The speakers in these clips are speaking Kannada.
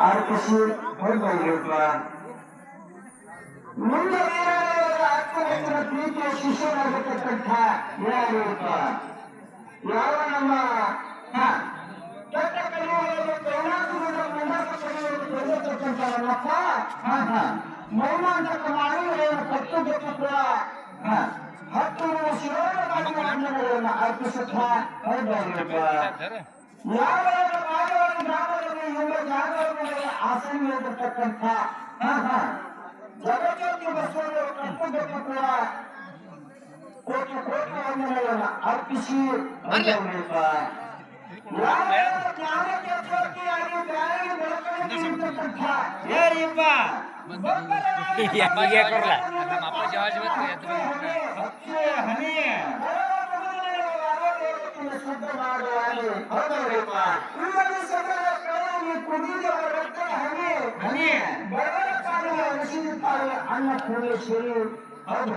ಅರ್ಪಿಸಿ ಹೋಗ್ಬೇಕಪ್ಪ. ಮುಂದೆ ಅರ್ಥವಂತರ ಪ್ರೀತಿಯ ಶಿಷ್ಯರಾಗತಕ್ಕಂಥ ಯಾರಪ್ಪ? ಯಾವ ನಮ್ಮ ಕೆಟ್ಟ ಕಲಿಯುವುದು ಪ್ರೇರಣಾತ್ಮಕ ಮುಂದಾಟ ಕಲಿಯುವುದು ಬೆಳೆಯತಕ್ಕಂಥವನ್ನಪ್ಪ ಮೌನಾಂತಕ ಮಾಡುವುದನ್ನು ಕಟ್ಟುಬೇಕು ಕೂಡ 10 ಶಿರೋಗಳನ್ನು ಅರ್ಪಿಸುತ್ತಾ ಹೋಗ್ಬೇಕಪ್ಪ. ಯಾವ ಕಾರ್ಯವನ್ನು ಗ್ರಾಮದಲ್ಲಿ ಎಂಬ ಜಾಗಗಳಲ್ಲಿ ಆಸನಿಯತಕ್ಕಂಥ ಜಗಜ್ಯೋತಿ ಬಸವನು ಕಟ್ಟಬೇಕು ಕೂಡ ಕೋಟಿ ವಂದನೆಗಳನ್ನು ಅರ್ಪಿಸಿ ಹೋಗಬೇಕ. ಯಾವ ಜ್ಞಾನಕ್ಕೆ ಜ್ಯೋತಿಯಾಗಿ ಜ್ಞಾನಿಗೆ ಬೆಳಕನ್ನು ನೀಡತಕ್ಕಂಥ ಯಾರಿಪ್ಪ ಹನಿ ಶುದ್ಧ ಮಾಡುವಾಗಿ ಹೋಗಬೇಕ. ಇವರಲ್ಲಿ ಸಕಲ ಕಳೆಯಲ್ಲಿ ಕುಡಿಯುವ ರಕ್ತದ ಹನಿ ಬಡವರ ಕಾಲಿಗೆ ಎಸೆಯುತ್ತಾರೆ ಅನ್ನಪೂರ್ಣೇಶ್ವರಿ. ಹೌದು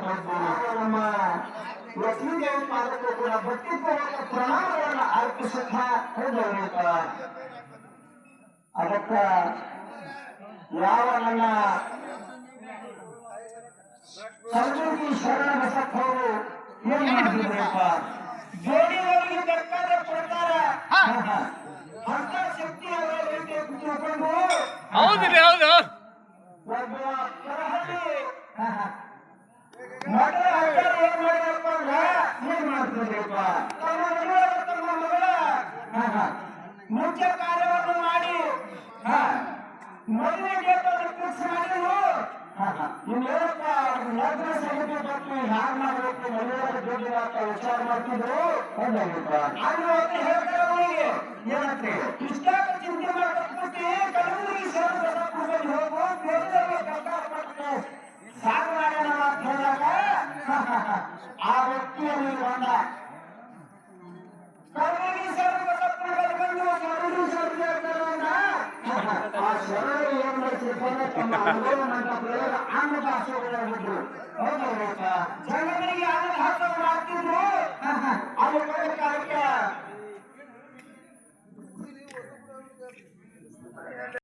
ನಮ್ಮ ಲಕ್ಷ್ಮೀದೇವಿ ಪಾದಕ್ಕೂ ಕೂಡ ಭಕ್ತಿಪೂರ್ವಕ ಪ್ರಣಾಮಗಳನ್ನು ಅರ್ಪಿಸುತ್ತಾ ಹೋಗಬೇಕ. ಅದಕ್ಕ ಯಾವ ನನ್ನ ಸರ್ವೋಗಿ ಶರಣ ಬಸಪ್ಪವರು ಏನ್ ಮಾಡ್ತಿದ್ರಪ್ಪ? ಜೋಡಿಗಳಿಗೆ ಬೇಕಾದ್ರೆ ಕೊಡ್ತಾರ ಅಂತ ಶಕ್ತಿ ಅವರ ರೀತಿ ತಿಳ್ಕೊಂಡು ಹೌದ್ರಿ ಹೌದು ಒಬ್ಬ ಕರಹಳ್ಳಿ ಮಗಳ ಅಜ್ಜಾರು ಏನ್ ಮಾಡಿದಪ್ಪ ಅಂದ್ರೆ ಏನ್ ಮಾಡ್ತಿದ್ರಪ್ಪ? ತಮ್ಮ ಮಗಳ ಮುಖ್ಯ ಕಾರ್ಯವನ್ನು ಮಾಡಿ ಮದುವೆ ಡೇಟನ್ನು ಫಿಕ್ಸ್ ಮಾಡಿದ್ರು. ಇನ್ನೇನಪ್ಪ ಲಗ್ನ ಸಮಿತಿ ಬಗ್ಗೆ ಹ್ಯಾಗ್ ಮಾಡಬೇಕು ಮನೆಯೊಳಗೆ ದುಡ್ಡಿನ ಅಂತ ವಿಚಾರ ಮಾಡ್ತಿದ್ರು. ಹೌದಪ್ಪ ಅಲ್ಲಿ ಹೇಳ್ತಾರೆ ಅವರಿಗೆ ಏನಂತೆ ಇಷ್ಟಾಗ ಚಿಂತೆ ಮಾಡಕ್ಕೆ ಕಲಬುರಗಿ ಸೇರಿದಲ್ಲಿ ಹೋಗು ಬೇರೆಯವರಿಗೆ ಸರ್ಕಾರ ಪಟ್ಟು ಸಾಕು ಮಾಡೋಣ ಅಂತ ಹೇಳಿದಾಗ ಆ ವ್ಯಕ್ತಿಯಲ್ಲಿ ಬಂದ ಕಲಬುರಗಿ ಸೇರಿದಲ್ಲಿ ಬಂದು ಕಲಬುರಗಿ ಸೇರಿದ ಆ ಶರಣ ಏನ್ ಮಾಡ್ತಿರ್ತಾರೆ ತಮ್ಮ ಅನುಭವ ಮಂಟಪದಲ್ಲಿ ಅನ್ನದಾಸೋಹರಾಗಿದ್ರು. ಹೌದಾ ಜಗತ್ತಿಗೆ